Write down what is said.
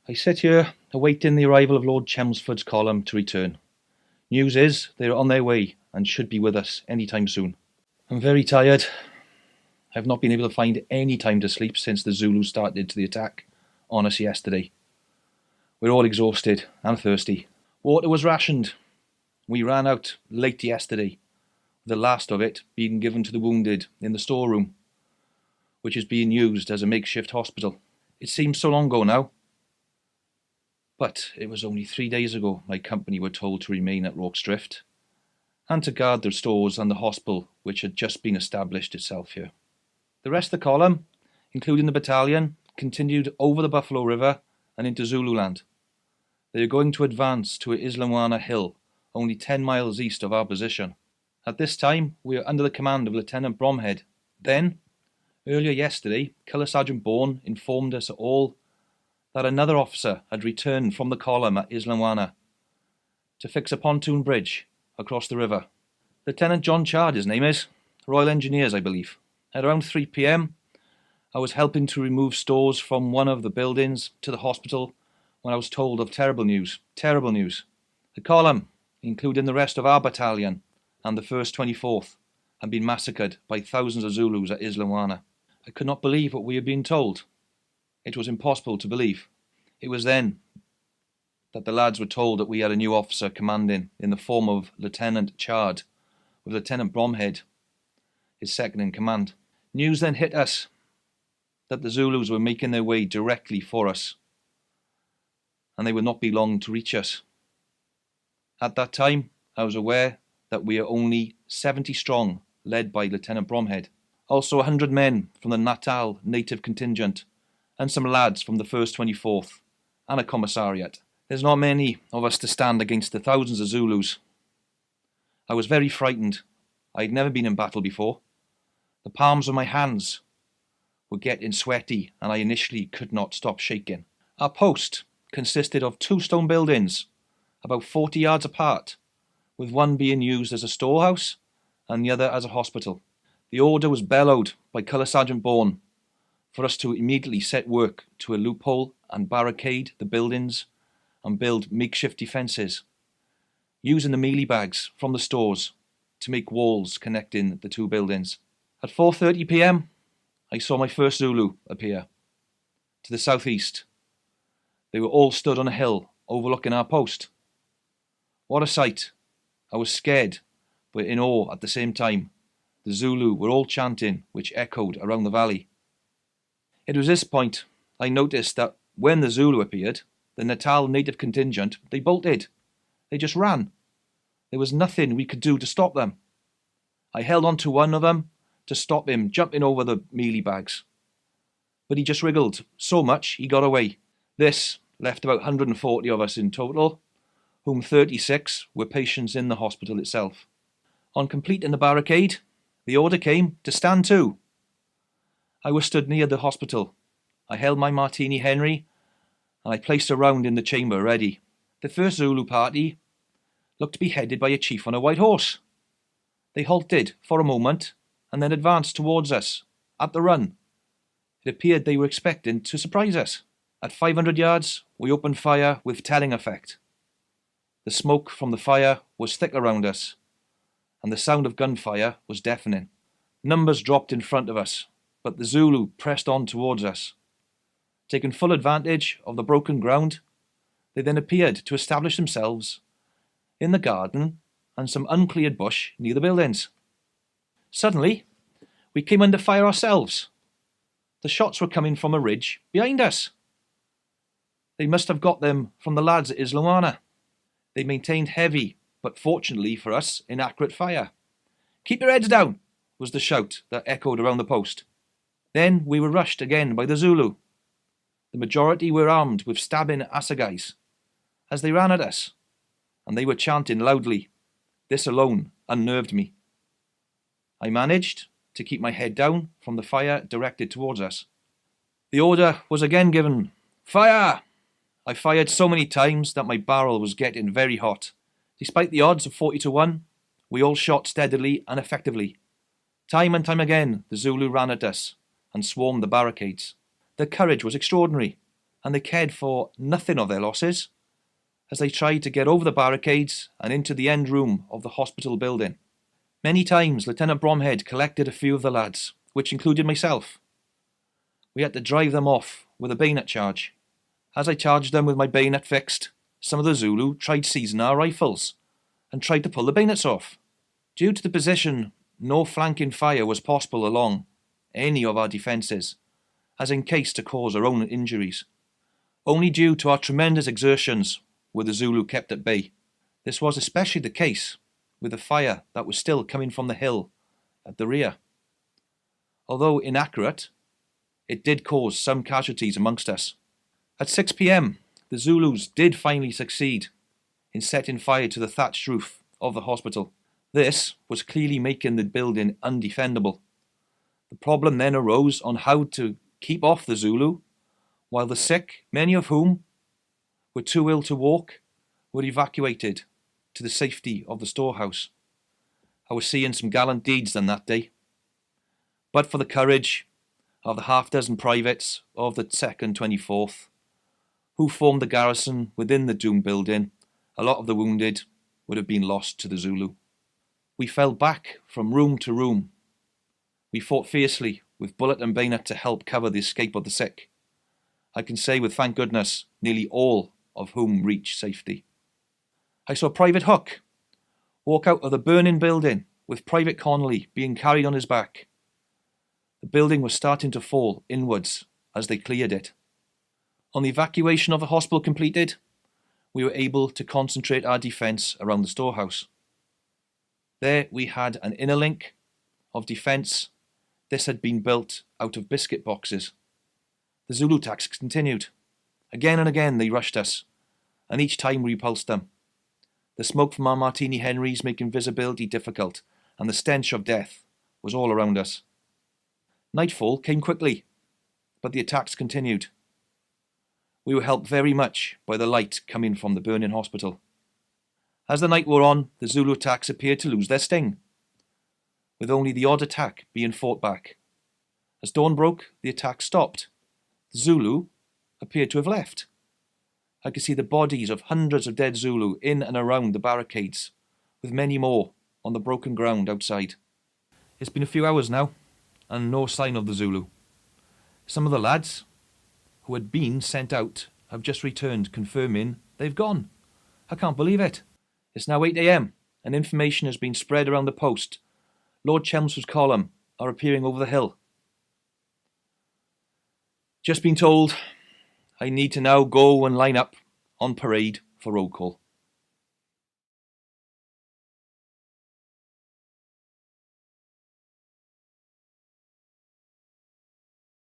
I sit here, awaiting the arrival of Lord Chelmsford's column to return. News is they are on their way and should be with us any time soon. I'm very tired. I have not been able to find any time to sleep since the Zulus started the attack on us yesterday. We're all exhausted and thirsty. Water was rationed. We ran out late yesterday, the last of it being given to the wounded in the storeroom, which is being used as a makeshift hospital. It seems so long ago now, but it was only 3 days ago my company were told to remain at Rorke's Drift and to guard the stores and the hospital which had just been established itself here. The rest of the column, including the battalion, continued over the Buffalo River and into Zululand. They are going to advance to Islamwana Hill, only 10 miles east of our position. At this time, we are under the command of Lieutenant Bromhead. Then, earlier yesterday, Colour Sergeant Bourne informed us all that another officer had returned from the column at Islamwana to fix a pontoon bridge across the river. Lieutenant John Chard, his name is, Royal Engineers, I believe. At around 3 p.m, I was helping to remove stores from one of the buildings to the hospital when I was told of terrible news. Terrible news. The column, including the rest of our battalion and the 1st 24th, had been massacred by thousands of Zulus at Islamwana. I could not believe what we had been told. It was impossible to believe. It was then that the lads were told that we had a new officer commanding in the form of Lieutenant Chard, with Lieutenant Bromhead, his second in command. News then hit us that the Zulus were making their way directly for us, and they would not be long to reach us. At that time, I was aware that we are only 70 strong, led by Lieutenant Bromhead. Also 100 men from the Natal native contingent, and some lads from the 1st 24th, and a commissariat. There's not many of us to stand against the thousands of Zulus. I was very frightened. I had never been in battle before. The palms of my hands were getting sweaty, and I initially could not stop shaking. Our post consisted of 2 stone buildings, about 40 yards apart, with one being used as a storehouse and the other as a hospital. The order was bellowed by Colour Sergeant Bourne for us to immediately set work to a loophole and barricade the buildings and build makeshift defences, using the mealie bags from the stores to make walls connecting the 2 buildings. At 4:30 p.m, I saw my first Zulu appear. To the southeast, they were all stood on a hill overlooking our post. What a sight! I was scared, but in awe at the same time. The Zulu were all chanting, which echoed around the valley. It was this point I noticed that when the Zulu appeared, the Natal native contingent, they bolted. They just ran. There was nothing we could do to stop them. I held on to one of them to stop him jumping over the mealie bags, but he just wriggled so much he got away. This left about 140 of us in total, whom 36 were patients in the hospital itself. On completing the barricade, the order came to stand to. I was stood near the hospital. I held my Martini Henry and I placed a round in the chamber ready. The first Zulu party looked to be headed by a chief on a white horse. They halted for a moment and then advanced towards us at the run. It appeared they were expecting to surprise us. At 500 yards, we opened fire with telling effect. The smoke from the fire was thick around us, and the sound of gunfire was deafening. Numbers dropped in front of us, but the Zulu pressed on towards us. Taking full advantage of the broken ground, they then appeared to establish themselves in the garden and some uncleared bush near the buildings. Suddenly, we came under fire ourselves. The shots were coming from a ridge behind us. They must have got them from the lads at Islamwana. They maintained heavy, but fortunately for us, inaccurate fire. "Keep your heads down," was the shout that echoed around the post. Then we were rushed again by the Zulu. The majority were armed with stabbing assegais as they ran at us, and they were chanting loudly. This alone unnerved me. I managed to keep my head down from the fire directed towards us. The order was again given. "Fire!" I fired so many times that my barrel was getting very hot. Despite the odds of 40 to 1, we all shot steadily and effectively. Time and time again, the Zulu ran at us and swarmed the barricades. Their courage was extraordinary, and they cared for nothing of their losses as they tried to get over the barricades and into the end room of the hospital building. Many times Lieutenant Bromhead collected a few of the lads, which included myself. We had to drive them off with a bayonet charge. As I charged them with my bayonet fixed, some of the Zulu tried seizing our rifles and tried to pull the bayonets off. Due to the position, no flanking fire was possible along any of our defences, as in case to cause our own injuries. Only due to our tremendous exertions were the Zulu kept at bay. This was especially the case with the fire that was still coming from the hill at the rear. Although inaccurate, it did cause some casualties amongst us. At 6 p.m, the Zulus did finally succeed in setting fire to the thatched roof of the hospital. This was clearly making the building undefendable. The problem then arose on how to keep off the Zulu, while the sick, many of whom were too ill to walk, were evacuated to the safety of the storehouse. I was seeing some gallant deeds done that day. But for the courage of the half-dozen privates of the 2nd 24th, who formed the garrison within the doomed building, a lot of the wounded would have been lost to the Zulu. We fell back from room to room. We fought fiercely with bullet and bayonet to help cover the escape of the sick. I can say with thank goodness, nearly all of whom reached safety. I saw Private Hook walk out of the burning building with Private Connolly being carried on his back. The building was starting to fall inwards as they cleared it. On the evacuation of the hospital completed, we were able to concentrate our defence around the storehouse. There we had an inner link of defence. This had been built out of biscuit boxes. The Zulu attacks continued. Again and again they rushed us, and each time we repulsed them. The smoke from our Martini Henrys making visibility difficult, and the stench of death was all around us. Nightfall came quickly, but the attacks continued. We were helped very much by the light coming from the burning hospital. As the night wore on, the Zulu attacks appeared to lose their sting, with only the odd attack being fought back. As dawn broke, the attack stopped. The Zulu appeared to have left. I could see the bodies of hundreds of dead Zulu in and around the barricades, with many more on the broken ground outside. It's been a few hours now, and no sign of the Zulu. Some of the lads who had been sent out have just returned, confirming they've gone. I can't believe it. It's now 8 a.m, and information has been spread around the post. Lord Chelmsford's column are appearing over the hill. Just been told I need to now go and line up on parade for roll call.